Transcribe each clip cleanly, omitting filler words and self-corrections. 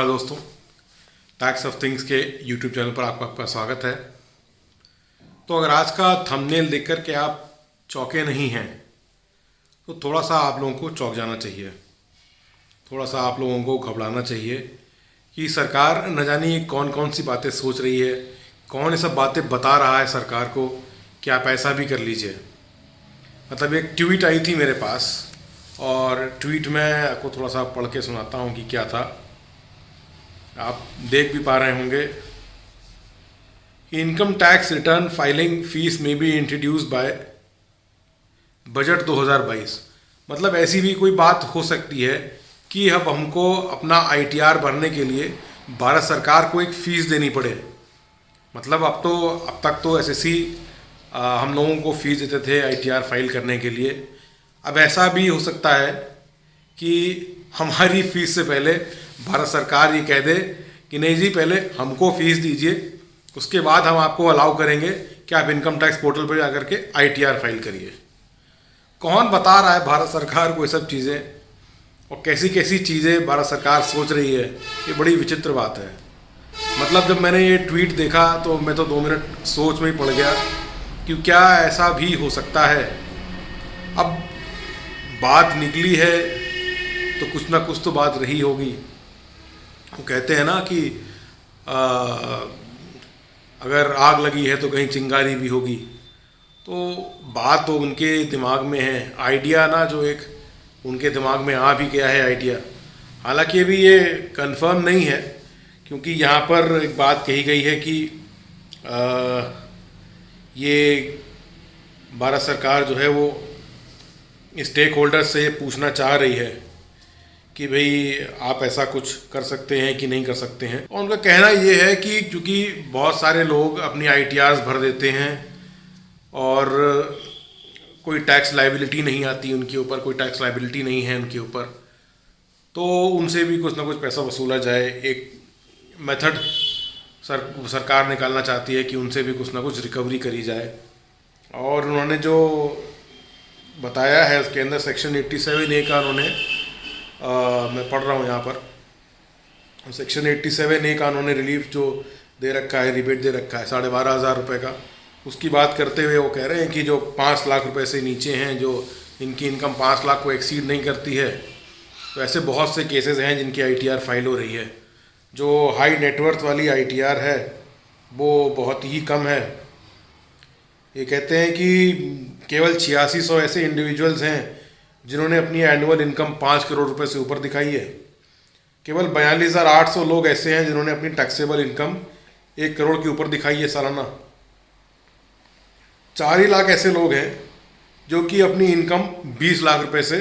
नमस्कार दोस्तों, tax of things के यूट्यूब चैनल पर आपका स्वागत है। तो अगर आज का थंबनेल देख कर के आप चौंके नहीं हैं तो थोड़ा सा आप लोगों को चौंक जाना चाहिए, थोड़ा सा आप लोगों को घबराना चाहिए कि सरकार न जाने कौन कौन सी बातें सोच रही है, कौन ये सब बातें बता रहा है सरकार को कि आप ऐसा भी कर लीजिए। मतलब एक ट्वीट आई थी मेरे पास और ट्वीट में आपको थोड़ा सा पढ़ के सुनाता हूँ कि क्या था। आप देख भी पा रहे होंगे। Income tax return filing fees में बी इंट्रोड्यूस बाय बजट 2022। मतलब ऐसी भी कोई बात हो सकती है कि अब हमको अपना ITR भरने के लिए भारत सरकार को एक फ़ीस देनी पड़े। मतलब अब तक तो SSC हम लोगों को फ़ीस देते थे ITR फाइल करने के लिए। अब ऐसा भी हो सकता है कि हमारी फ़ीस से पहले भारत सरकार ये कह दे कि नहीं जी, पहले हमको फ़ीस दीजिए, उसके बाद हम आपको अलाउ करेंगे कि आप इनकम टैक्स पोर्टल पर जाकर के ITR फाइल करिए। कौन बता रहा है भारत सरकार को ये सब चीज़ें और कैसी कैसी चीज़ें भारत सरकार सोच रही है, ये बड़ी विचित्र बात है। मतलब जब मैंने ये ट्वीट देखा तो मैं तो 2 मिनट सोच में ही पड़ गया कि क्या ऐसा भी हो सकता है। अब बात निकली है तो कुछ ना कुछ तो बात रही होगी। वो कहते हैं ना कि अगर आग लगी है तो कहीं चिंगारी भी होगी। तो बात तो उनके दिमाग में है, आइडिया ना जो एक उनके दिमाग में आ भी गया है आइडिया। हालांकि अभी ये कंफर्म नहीं है, क्योंकि यहाँ पर एक बात कही गई है कि ये भारत सरकार जो है वो स्टेक होल्डर्स से पूछना चाह रही है कि भाई आप ऐसा कुछ कर सकते हैं कि नहीं कर सकते हैं। और उनका कहना ये है कि क्योंकि बहुत सारे लोग अपनी ITRs भर देते हैं और कोई टैक्स लायबिलिटी नहीं आती उनके ऊपर, कोई टैक्स लायबिलिटी नहीं है उनके ऊपर, तो उनसे भी कुछ ना कुछ पैसा वसूला जाए। एक मेथड सरकार निकालना चाहती है कि उनसे भी कुछ ना कुछ रिकवरी करी जाए। और उन्होंने जो बताया है उसके अंदर सेक्शन 87A का उन्होंने मैं पढ़ रहा हूँ यहाँ पर, सेक्शन 87A का उन्होंने रिलीफ जो दे रखा है, रिबेट दे रखा है 12,500 रुपये का। उसकी बात करते हुए वो कह रहे हैं कि जो 5 लाख रुपए से नीचे हैं, जो इनकी इनकम 5 लाख को एक्सीड नहीं करती है, तो ऐसे बहुत से केसेस हैं जिनकी ITR फाइल हो रही है। जो हाई नेटवर्थ वाली ITR है वो बहुत ही कम है। ये कहते हैं कि केवल 8600 ऐसे इंडिविजुअल्स हैं जिन्होंने अपनी एनुअल इनकम 5 करोड़ रुपए से ऊपर दिखाई है। केवल 42,800 लोग ऐसे हैं जिन्होंने अपनी टैक्सेबल इनकम 1 करोड़ के ऊपर दिखाई है सालाना। 4 ही लाख ऐसे लोग हैं जो कि अपनी इनकम 20 लाख रुपए से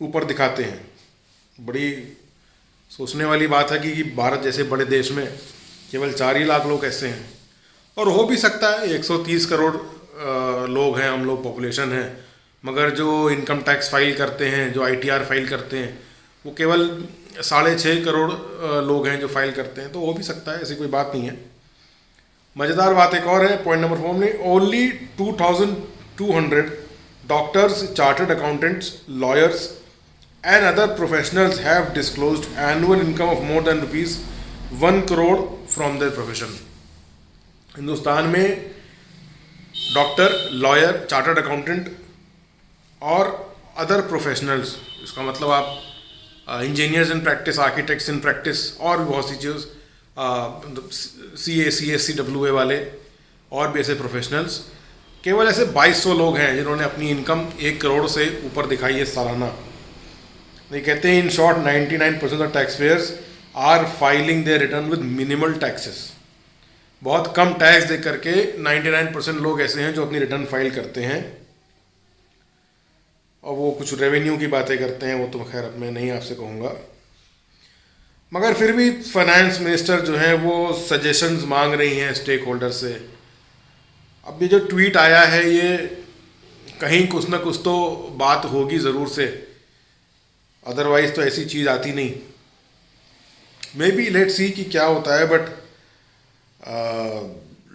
ऊपर दिखाते हैं। बड़ी सोचने वाली बात है कि भारत जैसे बड़े देश में केवल 4 ही लाख लोग ऐसे हैं। और हो भी सकता है 130 करोड़ लोग हैं, हम लोग पॉपुलेशन है, मगर जो इनकम टैक्स फाइल करते हैं, जो ITR फाइल करते हैं, वो केवल 6.5 करोड़ लोग हैं जो फाइल करते हैं। तो हो भी सकता है, ऐसी कोई बात नहीं है। मज़ेदार बात एक और है, पॉइंट नंबर 4 में only 2,200 doctors, chartered accountants, lawyers and other professionals have disclosed annual income of more than ₹1 crore from their profession. Hindustan में डॉक्टर, लॉयर, चार्टर्ड अकाउंटेंट और अदर प्रोफेशनल्स, इसका मतलब आप engineers in practice, architects in practice और भी बहुत सी चीज़, CA, CS, CWA वाले और भी ऐसे प्रोफेशनल्स, केवल ऐसे 2200 लोग हैं जिन्होंने अपनी इनकम 1 करोड़ से ऊपर दिखाई है सालाना। ये कहते हैं in short 99% of tax payers are filing their return with minimal taxes. बहुत कम टैक्स दे करके 99% लोग ऐसे हैं जो अपनी रिटर्न फाइल करते हैं। और वो कुछ रेवेन्यू की बातें करते हैं, वो तो खैर अब मैं नहीं आपसे कहूँगा, मगर फिर भी फाइनेंस मिनिस्टर जो हैं वो सजेशंस मांग रही हैं स्टेक होल्डर से। अब ये जो ट्वीट आया है ये कहीं कुछ ना कुछ तो बात होगी ज़रूर से, अदरवाइज़ तो ऐसी चीज़ आती नहीं। मे बी लेट सी कि क्या होता है, बट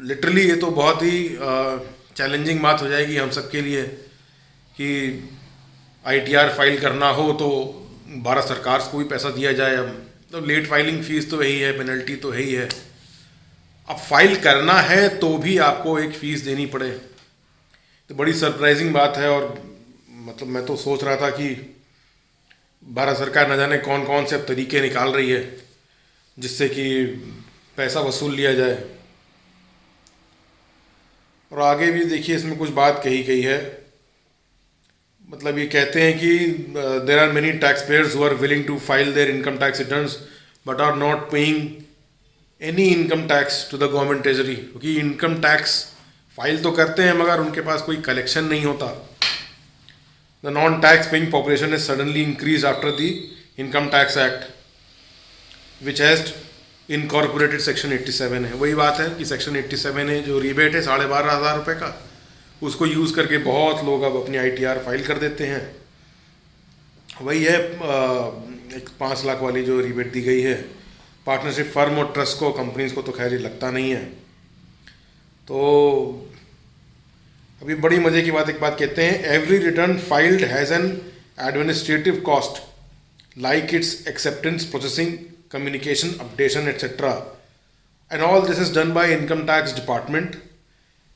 लिटरली ये तो बहुत ही चैलेंजिंग बात हो जाएगी हम सब के लिए कि ITR फाइल करना हो तो भारत सरकार को भी पैसा दिया जाए। अब तो लेट फाइलिंग फ़ीस तो यही है, पेनल्टी तो यही है। अब फाइल करना है तो भी आपको एक फ़ीस देनी पड़े, तो बड़ी सरप्राइजिंग बात है। और मतलब मैं तो सोच रहा था कि भारत सरकार न जाने कौन कौन से अब तरीके निकाल रही है जिससे कि पैसा वसूल लिया जाए। और आगे भी देखिए इसमें कुछ बात कही गई है, मतलब ये कहते हैं कि there are many tax payers who are willing to file their income tax returns but are not paying any income tax to the government treasury, क्योंकि इनकम टैक्स फाइल तो करते हैं मगर उनके पास कोई कलेक्शन नहीं होता। The non tax paying population is suddenly increase after the income tax act which has incorporated section 87 है। वही बात है कि सेक्शन 87 है जो रिबेट है 12,500 रुपये का, उसको यूज़ करके बहुत लोग अब अपनी ITR फाइल कर देते हैं। वही है एक 5 लाख वाली जो रिबेट दी गई है पार्टनरशिप फर्म और ट्रस्ट को, कंपनीज को तो खैर ये लगता नहीं है। तो अभी बड़ी मज़े की बात, एक बात कहते हैं, every return filed has an administrative cost like it's acceptance processing communication, updation, etc. And all this is done by income tax department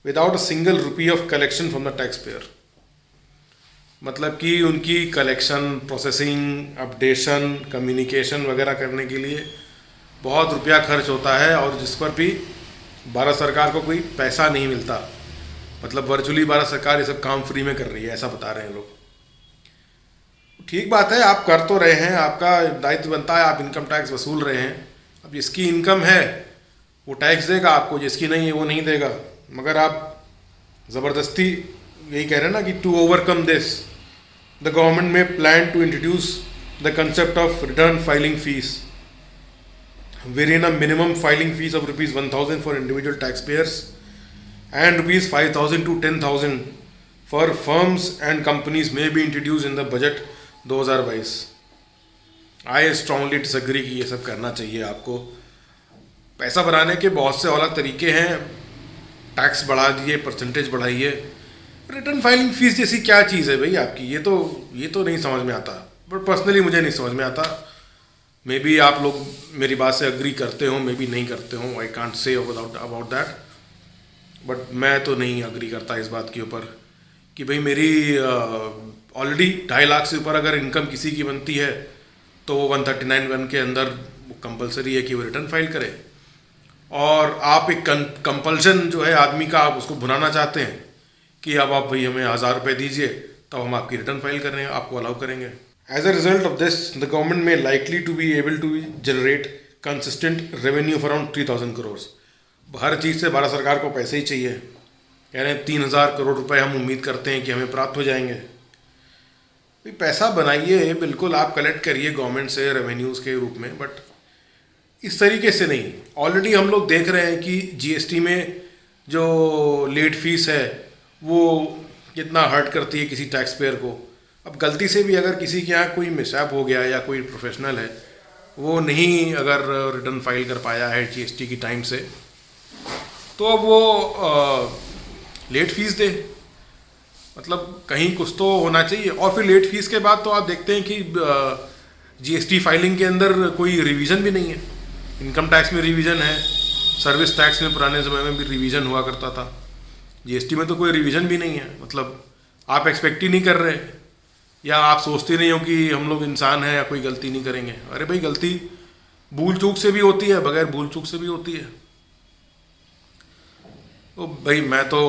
without a single rupee of collection from the taxpayer. मतलब कि उनकी collection, processing, updation, communication वगैरह करने के लिए बहुत रुपया खर्च होता है और जिस पर भी भारत सरकार को कोई पैसा नहीं मिलता। मतलब वर्चुअली भारत सरकार ये सब काम फ्री में कर रही है, ऐसा बता रहे हैं लोग। ठीक बात है, आप कर तो रहे हैं, आपका दायित्व बनता है, आप इनकम टैक्स वसूल रहे हैं। अब जिसकी इनकम है वो टैक्स देगा आपको, जिसकी नहीं है वो नहीं देगा। मगर आप ज़बरदस्ती यही कह रहे हैं ना कि to overcome this the government में plan to introduce the concept of return filing fees wherein a minimum filing fees of ₹1,000 for individual taxpayers and ₹5,000 to ₹10,000 for firms and companies may be introduced in the budget 2022। I strongly disagree कि ये सब करना चाहिए। आपको पैसा बनाने के बहुत से अलग तरीके हैं, टैक्स बढ़ा दिए, परसेंटेज बढ़ाइए, रिटर्न फाइलिंग फीस जैसी क्या चीज़ है भाई आपकी, ये तो नहीं समझ में आता। बट पर्सनली मुझे नहीं समझ में आता। मे बी आप लोग मेरी बात से अग्री करते हो, मे बी नहीं करते हो, I can't say about that. But मैं तो नहीं अग्री करता इस बात के ऊपर कि भाई मेरी ऑलरेडी 2.5 लाख से ऊपर अगर इनकम किसी की बनती है तो वो 139(1) के अंदर कंपलसरी है कि वो रिटर्न फाइल करे। और आप एक कंपल्शन जो है आदमी का, आप उसको भुनाना चाहते हैं कि अब आप भाई हमें 1,000 रुपये दीजिए तब हम आपकी रिटर्न फाइल करेंगे, आपको अलाउ करेंगे। As a result of this the government में likely to be able to generate consistent revenue of around 3,000 crore. हर चीज़ से भारत सरकार को पैसे ही चाहिए, यानी 3,000 करोड़ रुपए हम उम्मीद करते हैं कि हमें प्राप्त हो जाएंगे। पैसा बनाइए, बिल्कुल आप कलेक्ट करिए गवर्नमेंट से रेवेन्यूज़ के रूप में, बट इस तरीके से नहीं। ऑलरेडी हम लोग देख रहे हैं कि GST में जो लेट फीस है वो कितना हर्ट करती है किसी टैक्स पेयर को। अब गलती से भी अगर किसी के यहाँ कोई मिसहैप हो गया या कोई प्रोफेशनल है वो नहीं अगर रिटर्न फाइल कर पाया है GST की टाइम से, तो अब वो लेट फीस दे। मतलब कहीं कुछ तो होना चाहिए। और फिर लेट फीस के बाद तो आप देखते हैं कि GST फाइलिंग के अंदर कोई रिवीजन भी नहीं है। इनकम टैक्स में रिवीजन है, सर्विस टैक्स में पुराने समय में भी रिवीजन हुआ करता था, GST में तो कोई रिवीजन भी नहीं है। मतलब आप एक्सपेक्ट ही नहीं कर रहे, या आप सोचते नहीं हो कि हम लोग इंसान हैं या कोई गलती नहीं करेंगे। अरे भाई गलती भूल चूक से भी होती है, बगैर भूल चूक से भी होती है। तो भाई मैं तो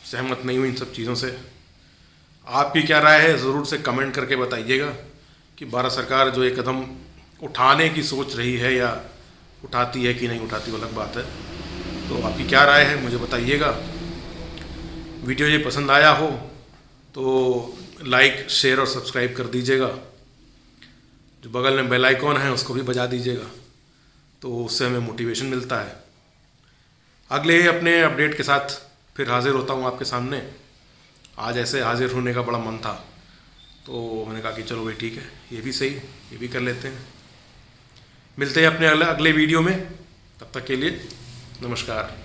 सहमत नहीं हूँ इन सब चीज़ों से। आपकी क्या राय है ज़रूर से कमेंट करके बताइएगा कि भारत सरकार जो ये कदम उठाने की सोच रही है या उठाती है कि नहीं उठाती, वो अलग बात है। तो आपकी क्या राय है मुझे बताइएगा। वीडियो ये पसंद आया हो तो लाइक, शेयर और सब्सक्राइब कर दीजिएगा। जो बगल में बेल आइकॉन है उसको भी बजा दीजिएगा, तो उससे हमें मोटिवेशन मिलता है। अगले अपने अपडेट के साथ फिर हाजिर होता हूँ आपके सामने। आज ऐसे हाजिर होने का बड़ा मन था तो मैंने कहा कि चलो भाई ठीक है, ये भी सही, ये भी कर लेते हैं। मिलते हैं अपने अगले वीडियो में, तब तक के लिए नमस्कार।